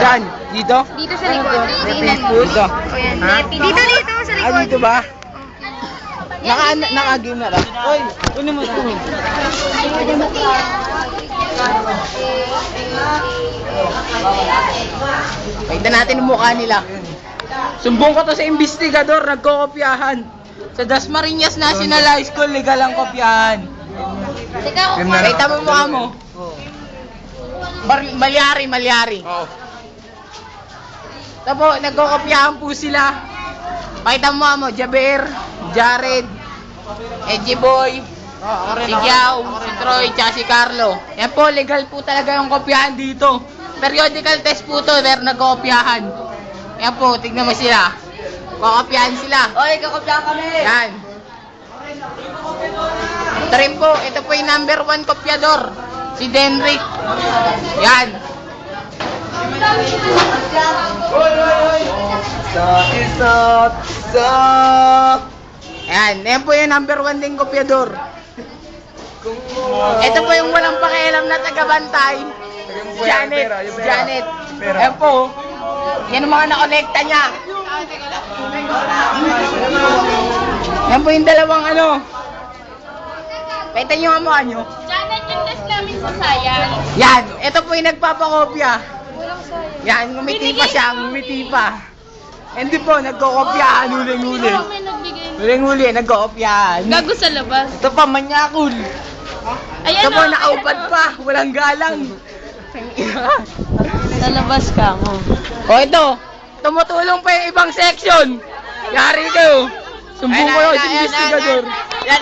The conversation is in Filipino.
Saan? Dito? Dito sa likod. Tingnan mo. Dito. O yan, Ha? dito sa likod. Ah, dito ba? Naka-game na lang. Oy, kunin mo ito. Pakita natin ang mukha nila. Sumbong ko to sa investigador, nagkokopyahan. Sa Dasmariñas National High School, legal ang kopyahan. Teka, Pakita mo mukha mo. Malyari. Oo. Tapos, nagkokopyahan po sila. Pakita mo mo, Jaber, Jared, Edgy Boy, si Giao, si Troy, tsaka si Carlo. Yan po, legal po talaga yung kopyahan dito. Periodical test po to, pero nagkokopyahan. Yan po, tignan mo sila. Kokopyahan sila. Oy, kakopyahan kami. Yan. Ito rin po, ito po yung number 1 kopyador. Si Denrick. Yan. Yan po yung number 1 din kopyador. Ito po yung walang pakialam na tagabantay. Janet. Yan po. Yan ang mga nakonekta niya. Yan po yung dalawang ano. Pakita nyo ang mukha nyo. Janet, yung test namin sa science. Yan. Ito po yung nagpapakopya. Walang science. Yan. Ngumiti pa siya. Ngumiti pa. Hindi po. Nagkokopyahan. Huling-huli. May nagbigay. Huling-huli. Nagkokopyahan. Gago sa labas. Ito pa. Manyakul. Ayan Ito po. o. Nakaupad pa. Walang galang. Sa labas ka mo. O ito. Tumutulong pa yung ibang section. Yari kayo. Sumbong ko yun. Si investigador. Yan,